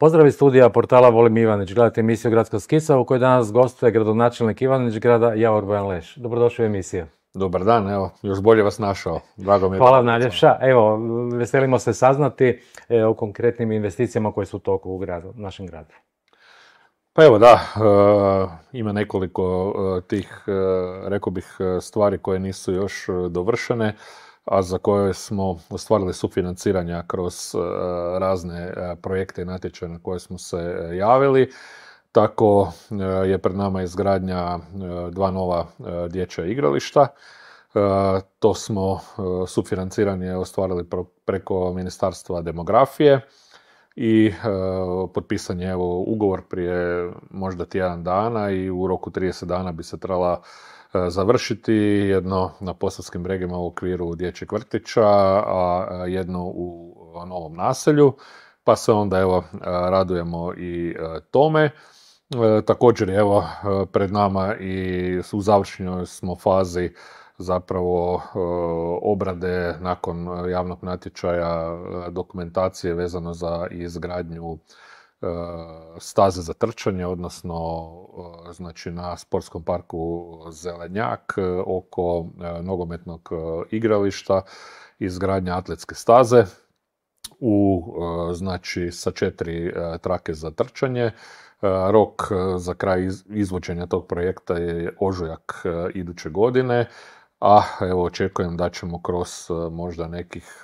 Pozdrav iz studija portala Volim Ivanić. Gledajte emisiju Gradska skica u kojoj danas gostuje gradonačelnik Ivanić grada Javor Bojan Leš. Dobrodošli u emisiju. Dobar dan, evo, još bolje vas našao. Drago mi je. Hvala najljepša. Evo, veselimo se saznati o konkretnim investicijama koje su u toku u našem gradu. Pa evo da, ima nekoliko tih, rekao bih, stvari koje nisu još dovršene, a za koje smo ostvarili sufinanciranja kroz razne projekte i natječaje na koje smo se javili. Tako je pred nama izgradnja dva nova dječja igrališta. To smo sufinanciranje ostvarili preko Ministarstva demografije i potpisan je ugovor prije možda tjedan dana i u roku 30 dana bi se trebala završiti, jedno na Posavskim Bregima u okviru dječjeg vrtića, a jedno u Novom Naselju, pa se onda evo radujemo i tome. Također je evo pred nama i u završnoj smo fazi zapravo obrade nakon javnog natječaja dokumentacije vezano za izgradnju staze za trčanje, odnosno znači na sportskom parku Zelenjak oko nogometnog igrališta, izgradnja atletske staze znači sa 4 trake za trčanje. Rok za kraj izvođenja tog projekta je ožujak iduće godine, a evo očekujem da ćemo kroz možda nekih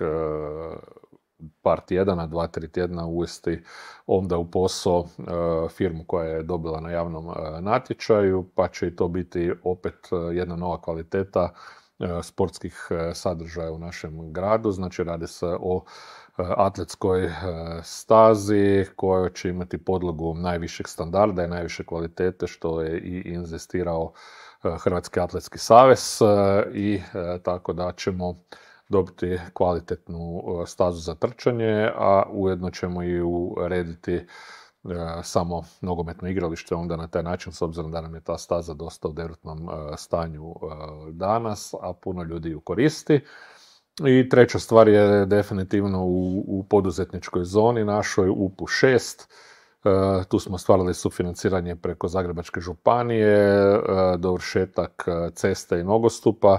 par tjedana, 2-3 tjedna uvesti onda u posao firmu koja je dobila na javnom natječaju, pa će i to biti opet jedna nova kvaliteta sportskih sadržaja u našem gradu. Znači radi se o atletskoj stazi koja će imati podlogu najvišeg standarda i najviše kvalitete, što je i inzistirao Hrvatski atletski savez, i tako da ćemo dobiti kvalitetnu stazu za trčanje, a ujedno ćemo i urediti samo nogometno igralište onda na taj način, s obzirom da nam je ta staza dosta u derutnom stanju danas, a puno ljudi ju koristi. I treća stvar je definitivno u poduzetničkoj zoni našoj UPU 6. Tu smo ostvarili sufinanciranje preko Zagrebačke županije, dovršetak ceste i nogostupa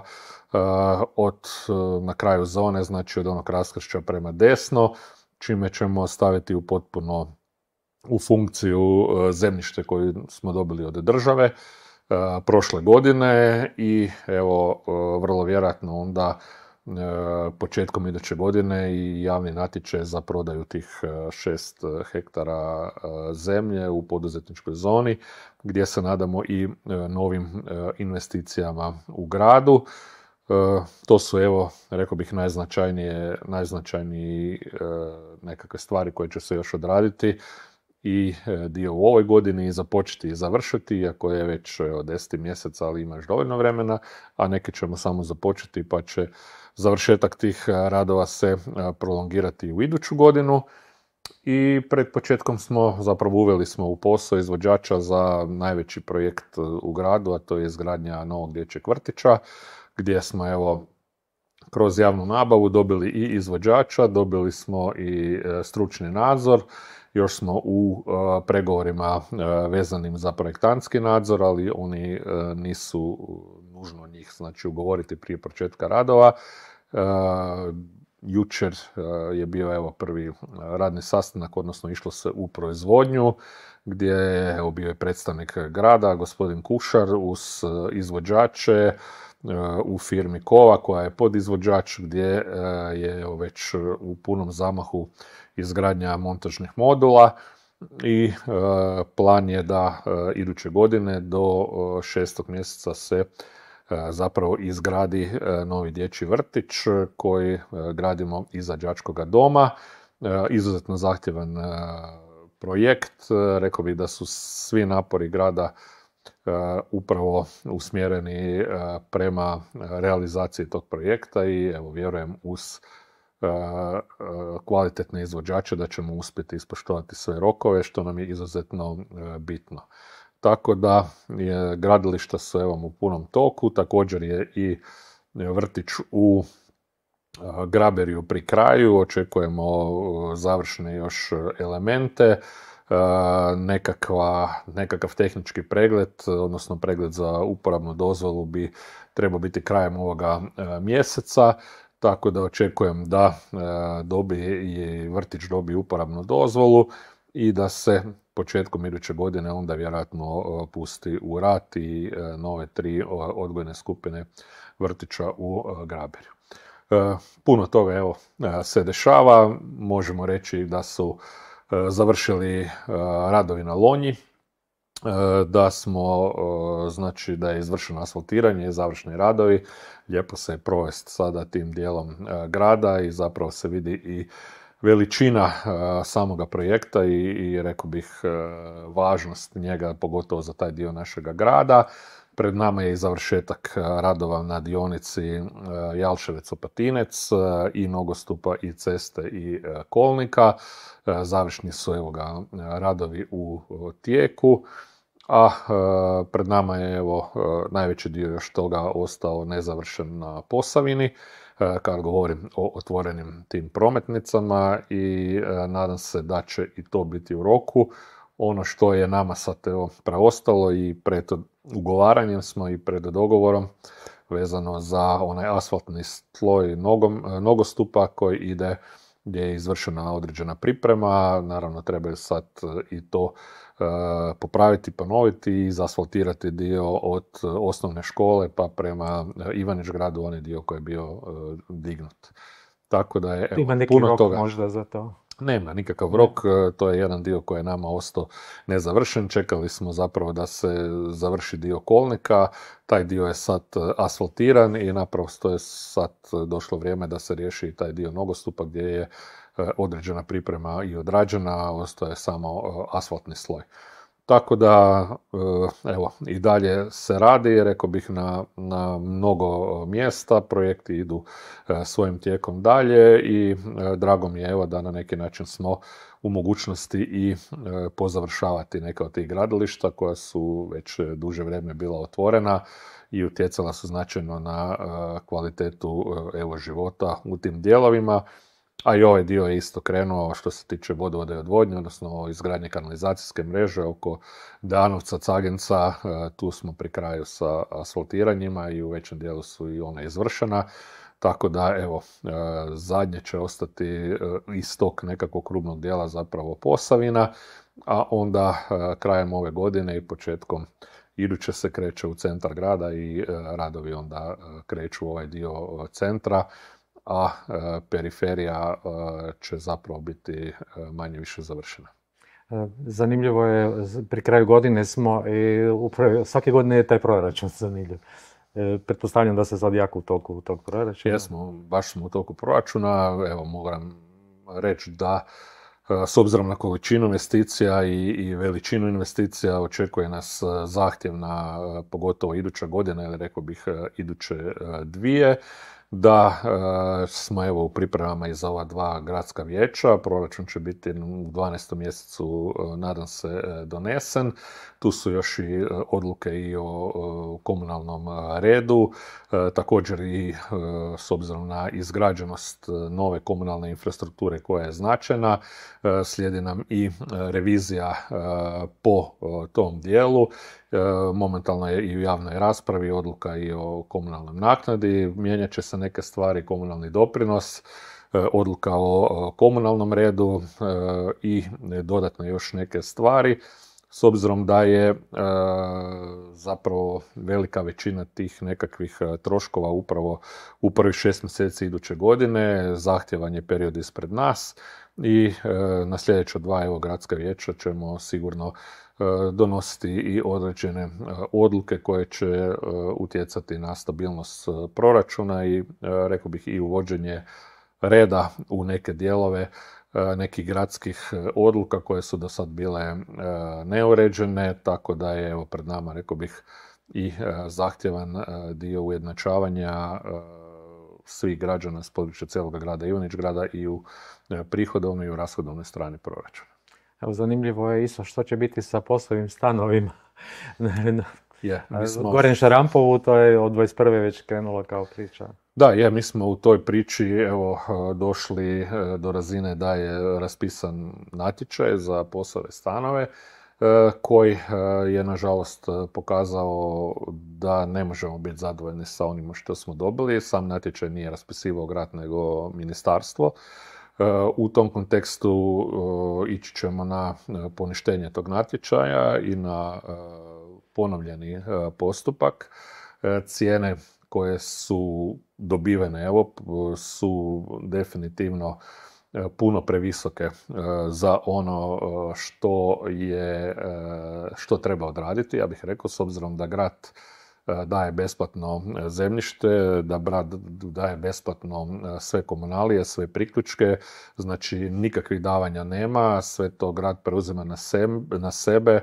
na kraju zone, znači od onog raskršća prema desno, čime ćemo staviti u potpuno u funkciju zemljište koje smo dobili od države prošle godine i evo vrlo vjerojatno onda početkom iduće godine i javni natječaj za prodaju tih 6 hektara zemlje u poduzetničkoj zoni, gdje se nadamo i novim investicijama u gradu. To su evo, rekao bih, najznačajniji nekakve stvari koje će se još odraditi i dio u ovoj godini i započeti i završiti, iako je već 10. mjesec, ali ima još dovoljno vremena, a neke ćemo samo započeti pa će završetak tih radova se prolongirati u iduću godinu. I pred početkom uveli smo u posao izvođača za najveći projekt u gradu, a to je izgradnja novog dječjeg vrtića, gdje smo evo kroz javnu nabavu dobili i izvođača, dobili smo i stručni nadzor. Još smo u pregovorima vezanim za projektantski nadzor, ali oni nisu nužno njih znači ugovoriti prije početka radova. Jučer je bio evo prvi radni sastanak, odnosno išlo se u proizvodnju, gdje je bio predstavnik grada, gospodin Kušar, uz izvođače u firmi Kova, koja je podizvođač, gdje je već u punom zamahu izgradnja montažnih modula i plan je da iduće godine do 6. mjeseca se zapravo izgradi novi dječji vrtić koji gradimo iza đačkoga doma. Izuzetno zahtjevan projekt. Rekao bih da su svi napori grada upravo usmjereni prema realizaciji tog projekta i evo vjerujem uz kvalitetne izvođače da ćemo uspjeti ispoštovati sve rokove, što nam je izuzetno bitno. Tako da gradilišta su evo u punom toku, također je i vrtić u Graberiju pri kraju, očekujemo završne još elemente, nekakav tehnički pregled, odnosno pregled za uporabnu dozvolu bi trebao biti krajem ovoga mjeseca, tako da očekujem da vrtić dobije uporabnu dozvolu i da se početkom iduće godine onda vjerojatno pusti u rad i nove 3 odgojne skupine vrtića u Graberju. Puno toga evo se dešava, možemo reći da su završili radovi na Lonji, znači da je izvršeno asfaltiranje i završni radovi, lijepo se je provesti sada tim dijelom grada i zapravo se vidi i veličina samoga projekta i rekao bih važnost njega, pogotovo za taj dio našega grada. Pred nama je i završetak radova na dionici Jalševec-Opatinec i nogostupa i ceste i kolnika. Završni su radovi u tijeku, a pred nama je najveći dio još toga ostao nezavršen na Posavini, kad govorim o otvorenim tim prometnicama i nadam se da će i to biti u roku. Ono što je nama sad preostalo i pred ugovaranjem smo i pred dogovorom vezano za onaj asfaltni sloj nogostupa koji ide, gdje je izvršena određena priprema. Naravno trebaju sad i to popraviti, ponoviti i izasfaltirati dio od osnovne škole pa prema Ivanić gradu, onaj dio koji je bio dignut. Tako da je ima neki puno rok toga. Možda za to? Nema nikakav rok, to je jedan dio koji je nama ostao nezavršen. Čekali smo zapravo da se završi dio kolnika, taj dio je sad asfaltiran i naprosto je sad došlo vrijeme da se riješi taj dio nogostupa gdje je određena priprema i odrađena, ostaje samo asfaltni sloj. Tako da, evo, i dalje se radi, rekao bih, na mnogo mjesta, projekti idu svojim tijekom dalje i drago mi je evo da na neki način smo u mogućnosti i pozavršavati neka od tih gradilišta koja su već duže vrijeme bila otvorena i utjecala su značajno na kvalitetu života u tim dijelovima. A i ovaj dio je isto krenuo što se tiče vodovoda i odvodnje, odnosno izgradnje kanalizacijske mreže oko Danovca, Cagenca. Tu smo pri kraju sa asfaltiranjima i u većem dijelu su i ona izvršena. Tako da, evo, zadnje će ostati iz tog nekakvog krupnog dijela zapravo Posavina, a onda krajem ove godine i početkom iduće se kreće u centar grada i radovi onda kreću u ovaj dio centra, a periferija će zapravo biti manje više završena. Zanimljivo je, pri kraju godine smo i upravo svake godine je taj proračun zanimljiv. Pretpostavljam da se sad jako u toku tog proračuna. Jesmo, baš smo u toku proračuna. Evo, moram reći da s obzirom na količinu investicija i veličinu investicija očekuje nas zahtjevna, pogotovo iduća godina, ili rekao bih iduće 2. Da smo evo u pripremama i za ova 2 gradska vijeća. Proračun će biti u 12. mjesecu, nadam se, donesen. Tu su još i odluke i o komunalnom redu. Također i s obzirom na izgrađenost nove komunalne infrastrukture koja je značajna. Slijedi nam i revizija po tom dijelu. Momentalno je i u javnoj raspravi odluka i o komunalnoj naknadi. Mijenjat će se neke stvari, komunalni doprinos, odluka o komunalnom redu i dodatno još neke stvari. S obzirom da je zapravo velika većina tih nekakvih troškova upravo u prvih 6 mjeseci iduće godine, zahtjevan je period ispred nas i na sljedeća 2 gradska vijeća ćemo sigurno donositi i određene odluke koje će utjecati na stabilnost proračuna i rekao bih i uvođenje reda u neke dijelove nekih gradskih odluka koje su do sad bile neuređene, tako da je evo pred nama, rekao bih, i zahtjevan dio ujednačavanja svih građana s područja cijelog grada Ivanić grada i u prihodovnoj i u rashodovnoj strani proračuna. Evo, zanimljivo je isto što će biti sa POS-ovim stanovima. Goren Šarampovu, to je od 21. već krenula kao priča. Da, mi smo u toj priči došli do razine da je raspisan natječaj za POS-ove stanove, koji je nažalost pokazao da ne možemo biti zadovoljni sa onima što smo dobili. Sam natječaj nije raspisivao grad nego ministarstvo. U tom kontekstu ići ćemo na poništenje tog natječaja i na ponovljeni postupak. Cijene koje su dobivene su definitivno puno previsoke za ono što treba odraditi. Ja bih rekao, s obzirom da grad daje besplatno zemljište, da grad daje besplatno sve komunalije, sve priključke, znači nikakvih davanja nema, sve to grad preuzima na sebe.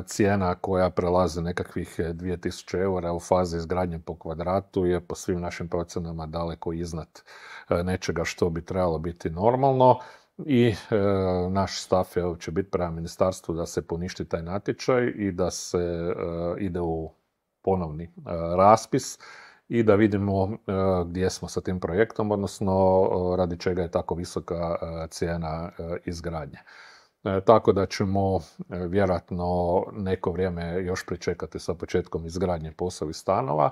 Cijena koja prelazi nekakvih 2000 eura u fazi izgradnje po kvadratu je po svim našim procenama daleko iznad nečega što bi trebalo biti normalno. I naš stav će biti prema ministarstvu da se poništi taj natječaj i da se ide u ponovni raspis i da vidimo gdje smo sa tim projektom, odnosno radi čega je tako visoka cijena izgradnje. Tako da ćemo vjerojatno neko vrijeme još pričekati sa početkom izgradnje POS-ovih stanova.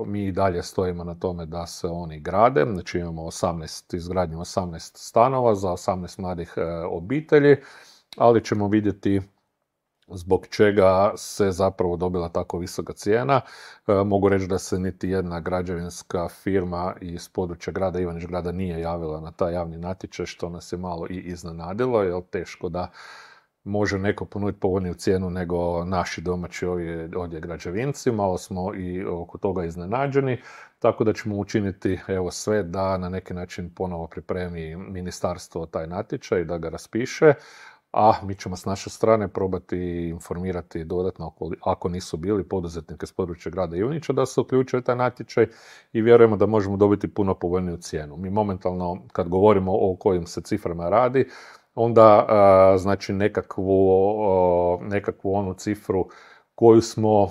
Mi i dalje stojimo na tome da se oni grade, znači imamo izgradnju 18 stanova za 18 mladih obitelji, ali ćemo vidjeti zbog čega se zapravo dobila tako visoka cijena. Mogu reći da se niti jedna građevinska firma iz područja grada Ivanić-Grada nije javila na taj javni natječaj, što nas je malo i iznenadilo, jer teško da može neko ponuditi povoljniju cijenu nego naši domaći ovdje građevinci. Malo smo i oko toga iznenađeni, tako da ćemo učiniti sve da na neki način ponovo pripremi ministarstvo taj natječaj, da ga raspiše, a mi ćemo s naše strane probati informirati dodatno, ako nisu bili poduzetnike s područja grada Ivanića, da se uključuje taj natječaj i vjerujemo da možemo dobiti puno povoljniju cijenu. Mi momentalno, kad govorimo o kojim se ciframa radi, onda znači nekakvu onu cifru koju smo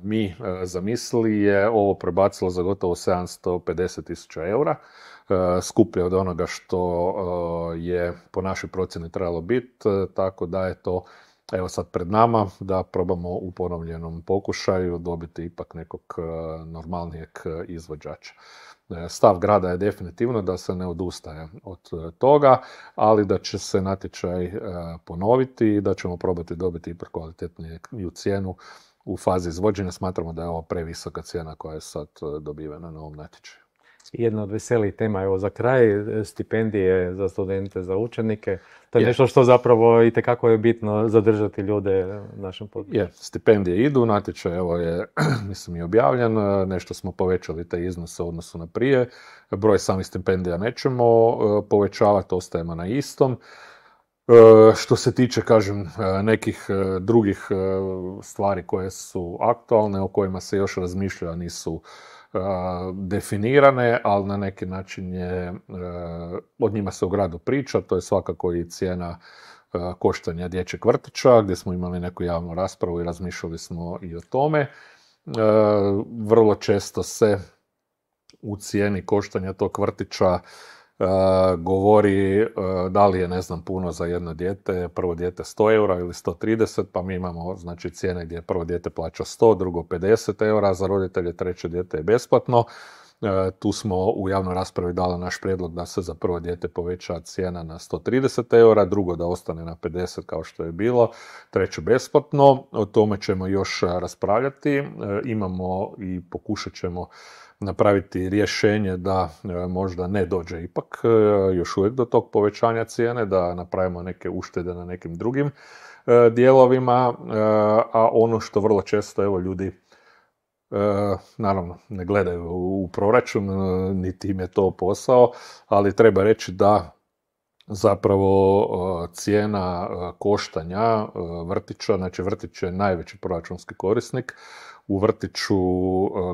mi zamislili je ovo prebacilo za gotovo 750.000 eura. Skuplje od onoga što je po našoj procjeni trebalo biti, tako da je to sad pred nama da probamo u ponovljenom pokušaju dobiti ipak nekog normalnijeg izvođača. Stav grada je definitivno da se ne odustaje od toga, ali da će se natječaj ponoviti i da ćemo probati dobiti ipak kvalitetniju cijenu u fazi izvođenja. Smatramo da je ovo previsoka cijena koja je sad dobivena na ovom natječaju. Jedna od veselih tema, evo za kraj, stipendije za studente, za učenike. To je nešto što zapravo itekako je bitno zadržati ljude u našem području. Stipendije idu, natječaj je, mislim, i objavljen, nešto smo povećali te iznose u odnosu na prije. Broj samih stipendija nećemo povećavati, ostajemo na istom. Što se tiče, nekih drugih stvari koje su aktualne, o kojima se još razmišlja, nisu definirane, ali na neki način od njima se u gradu priča, to je svakako i cijena koštanja dječjeg vrtića, gdje smo imali neku javnu raspravu i razmišljali smo i o tome. Vrlo često se u cijeni koštanja tog vrtića govori da li je, puno za jedno dijete, prvo dijete 100 eura ili 130, pa mi imamo cijene gdje prvo dijete plaća 100, drugo 50 eura, za roditelje treće dijete je besplatno. Tu smo u javnoj raspravi dali naš prijedlog da se za prvo dijete poveća cijena na 130 eura, drugo da ostane na 50 kao što je bilo, treće besplatno. O tome ćemo još raspravljati. Imamo i pokušat ćemo napraviti rješenje da možda ne dođe ipak još uvijek do tog povećanja cijene, da napravimo neke uštede na nekim drugim dijelovima, a ono što vrlo često ljudi naravno ne gledaju u proračun, niti im je to posao, ali treba reći da zapravo cijena koštanja vrtića, znači vrtić je najveći proračunski korisnik. U vrtiću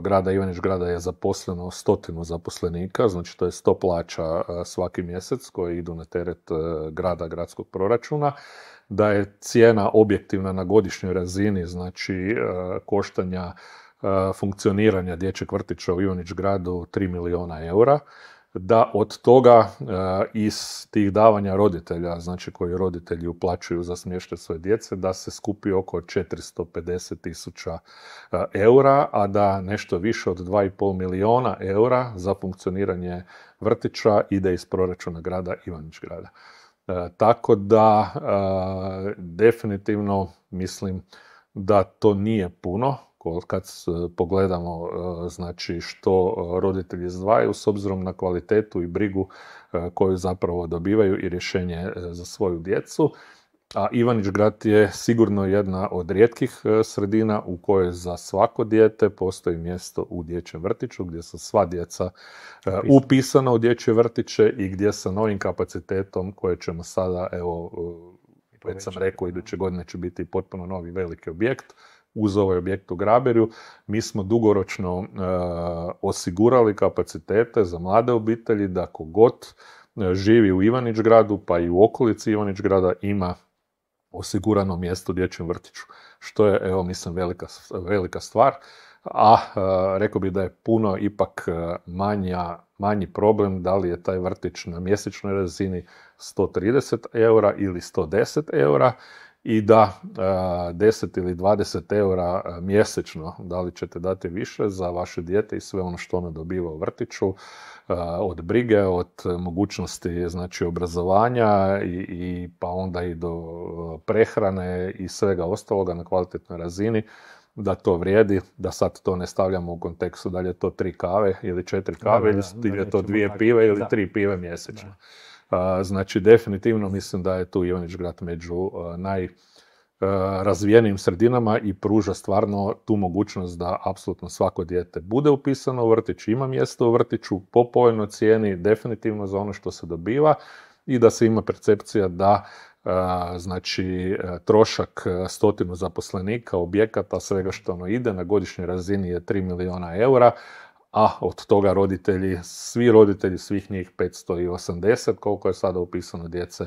grada Ivanić-Grada je zaposleno 100 zaposlenika, znači to je 100 plaća svaki mjesec koji idu na teret grada, gradskog proračuna. da je cijena objektivna na godišnjoj razini, znači koštanja funkcioniranja dječjeg vrtića u Ivanić Gradu 3 milijuna eura, da od toga iz tih davanja roditelja, znači koji roditelji uplaćuju za smještaj svoje djece, da se skupi oko 450.000 eura, a da nešto više od 2,5 milijuna eura za funkcioniranje vrtića ide iz proračuna grada Ivanić Grada. Tako da definitivno mislim da to nije puno kad pogledamo znači što roditelji izdvajaju s obzirom na kvalitetu i brigu koju zapravo dobivaju i rješenje za svoju djecu. A Ivanić Grad je sigurno jedna od rijetkih sredina u kojoj za svako dijete postoji mjesto u dječjem vrtiću, gdje su sva djeca upisana u dječje vrtiće i gdje sa novim kapacitetom koje ćemo sada, evo, već sam rekao, iduće godine će biti potpuno novi veliki objekt. Uz ovaj objekt u Graberju, mi smo dugoročno osigurali kapacitete za mlade obitelji da kogod živi u Ivanić Gradu, pa i u okolici Ivanić Grada, ima osigurano mjesto u dječjem vrtiću, što je, evo, mislim, velika stvar. A rekao bih da je puno ipak manji problem da li je taj vrtić na mjesečnoj razini 130 eura ili 110 eura, i da 10 ili 20 eura mjesečno, da li ćete dati više za vaše dijete i sve ono što ono dobiva u vrtiću, od brige, od mogućnosti, znači, obrazovanja i pa onda i do prehrane i svega ostaloga na kvalitetnoj razini, da to vrijedi, da sad to ne stavljamo u kontekstu da li je to 3 kave ili 4 kave, ili je to 2 pive ili 3 pive mjesečno. Znači, definitivno mislim da je tu Ivanić Grad među najrazvijenijim sredinama i pruža stvarno tu mogućnost da apsolutno svako dijete bude upisano u vrtić, ima mjesto u vrtiću po povoljnoj cijeni, definitivno za ono što se dobiva, i da se ima percepcija da znači trošak 100 zaposlenika, objekata, svega što ono ide na godišnjoj razini je 3 milijuna eura, a od toga svi roditelji, svih njih 580, koliko je sada upisano djece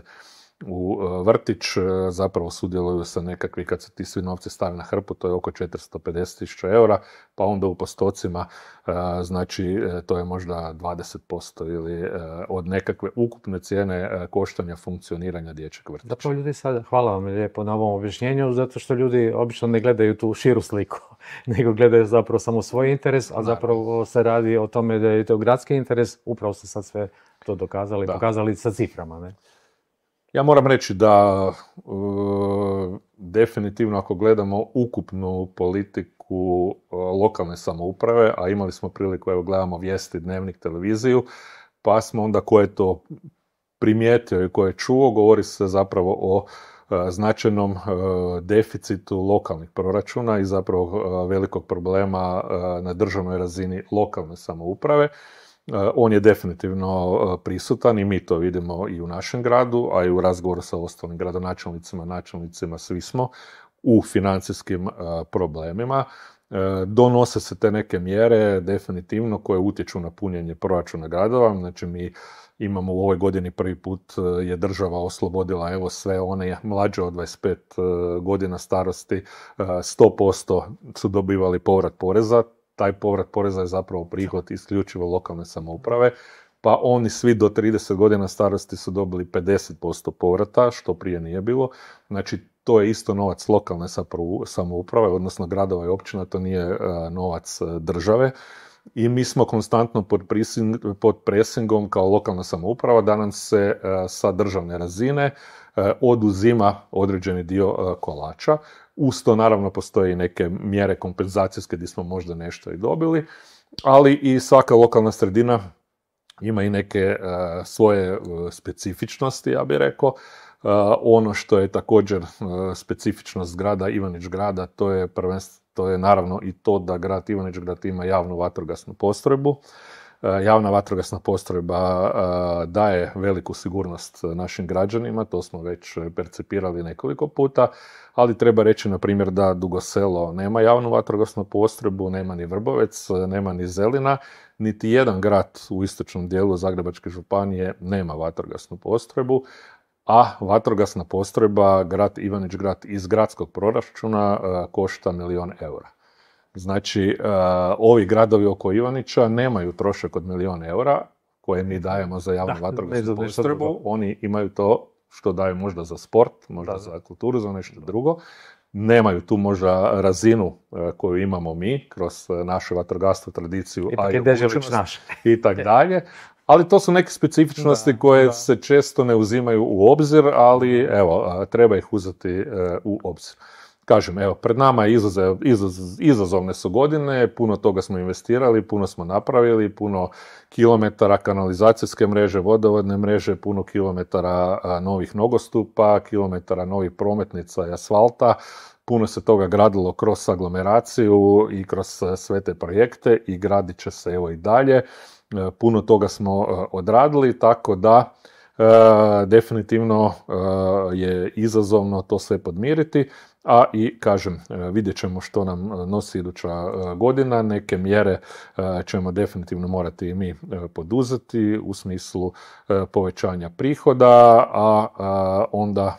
u vrtić, zapravo sudjeluju sa nekakvi, kad se ti svi novci stave na hrpu, to je oko 450.000 eura, pa onda u postocima, znači to je možda 20% ili od nekakve ukupne cijene koštanja funkcioniranja dječjeg vrtića. Zapravo ljudi sad, hvala vam lijepo na ovom objašnjenju, zato što ljudi obično ne gledaju tu širu sliku, nego gledaju zapravo samo svoj interes, a zapravo se radi o tome da je to gradski interes, upravo ste sad sve to dokazali, pokazali sa ciframa, ne? Ja moram reći da definitivno ako gledamo ukupnu politiku lokalne samouprave, a imali smo priliku, evo, gledamo vijesti, Dnevnik, televiziju, pa smo onda ko je to primijetio i ko je čuo, govori se zapravo o značajnom deficitu lokalnih proračuna i zapravo velikog problema na državnoj razini lokalne samouprave. On je definitivno prisutan i mi to vidimo i u našem gradu, a i u razgovoru sa ostalim gradonačelnicima, načelnicima, svi smo u financijskim problemima. Donose se te neke mjere definitivno koje utječu na punjenje proračuna gradova. Znači mi imamo u ovoj godini prvi put je država oslobodila, evo, sve one mlađe od 25 godina starosti, 100% su dobivali povrat poreza. Taj povrat poreza je zapravo prihod isključivo lokalne samouprave, pa oni svi do 30 godina starosti su dobili 50% povrata, što prije nije bilo. Znači, to je isto novac lokalne samouprave, odnosno gradova i općina, to nije novac države. I mi smo konstantno pod presingom kao lokalna samouprava da nam se sa državne razine oduzima određeni dio kolača. Uz to naravno postoje i neke mjere kompenzacijske gdje smo možda nešto i dobili, ali i svaka lokalna sredina ima i neke svoje specifičnosti, ja bih rekao. Ono što je također specifičnost grada Ivanić Grada, to je naravno i to da grad Ivanić Grad ima javnu vatrogasnu postrojbu. Javna vatrogasna postrojba daje veliku sigurnost našim građanima, to smo već percipirali nekoliko puta, ali treba reći, na primjer, da Dugo Selo nema javnu vatrogasnu postrojbu, nema ni Vrbovec, nema ni Zelina, niti jedan grad u istočnom dijelu Zagrebačke županije nema vatrogasnu postrojbu, a vatrogasna postrojba grad Ivanić Grad iz gradskog proračuna košta 1 milijun eura. Znači, ovi gradovi oko Ivanića nemaju trošak od 1 milijun eura koje mi dajemo za javnu vatrogasnu postrojbu. Oni imaju to što daju možda za sport, možda za kulturu, za nešto drugo. Nemaju tu možda razinu koju imamo mi kroz naše vatrogastvo, tradiciju, i tak dalje. Ali to su neke specifičnosti koje se često ne uzimaju u obzir, ali evo, treba ih uzeti u obzir. Kažem, evo, pred nama je izazovne su godine, puno toga smo investirali, puno smo napravili, puno kilometara kanalizacijske mreže, vodovodne mreže, puno kilometara novih nogostupa, kilometara novih prometnica i asfalta, puno se toga gradilo kroz aglomeraciju i kroz sve te projekte i gradit će se evo i dalje. Puno toga smo odradili, tako da definitivno je izazovno to sve podmiriti, a i kažem, vidjet ćemo što nam nosi iduća godina, neke mjere ćemo definitivno morati i mi poduzeti u smislu povećanja prihoda, a onda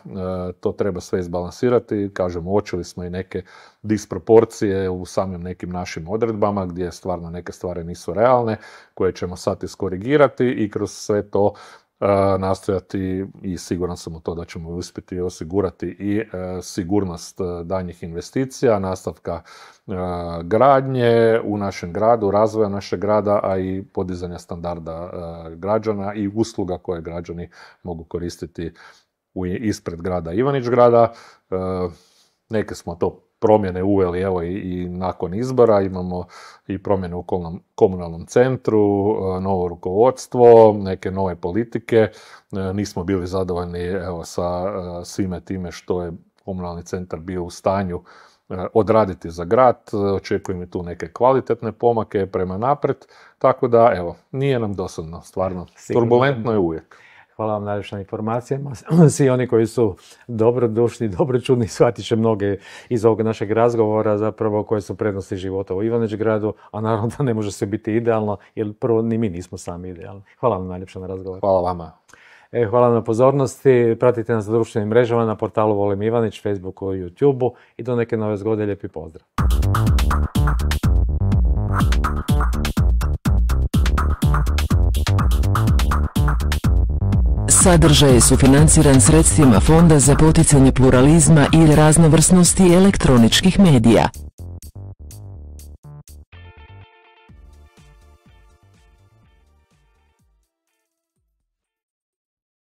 to treba sve izbalansirati. Kažem, uočili smo i neke disproporcije u samim nekim našim odredbama gdje stvarno neke stvari nisu realne, koje ćemo sad iskorigirati i kroz sve to nastojati i siguran sam u to da ćemo uspjeti osigurati i sigurnost daljnjih investicija, nastavka gradnje u našem gradu, razvoja našeg grada, a i podizanja standarda građana i usluga koje građani mogu koristiti ispred grada Ivanić Grada. Neke smo to promjene uveli, evo i nakon izbora, imamo i promjene u komunalnom centru, novo rukovodstvo, neke nove politike. Nismo bili zadovoljni evo, sa svime time što je komunalni centar bio u stanju odraditi za grad. Očekujem i tu neke kvalitetne pomake prema naprijed, tako da evo, nije nam dosadno, stvarno. Turbulentno je uvijek. Hvala vam najljepša na informacijama. Svi oni koji su dobrodušni, dobročudni, shvatit će mnoge iz ovog našeg razgovora zapravo koje su prednosti života u Ivanić Gradu, a naravno da ne može sve biti idealno, jer prvo ni mi nismo sami idealni. Hvala vam najljepša na razgovor. Hvala vama. Hvala na pozornosti. Pratite nas na društvenim mrežama, na portalu Volim Ivanić, Facebooku i YouTubeu i do neke nove zgode. Lijepi pozdrav. Sadržaj je sufinanciran sredstvima Fonda za poticanje pluralizma i raznovrsnosti elektroničkih medija.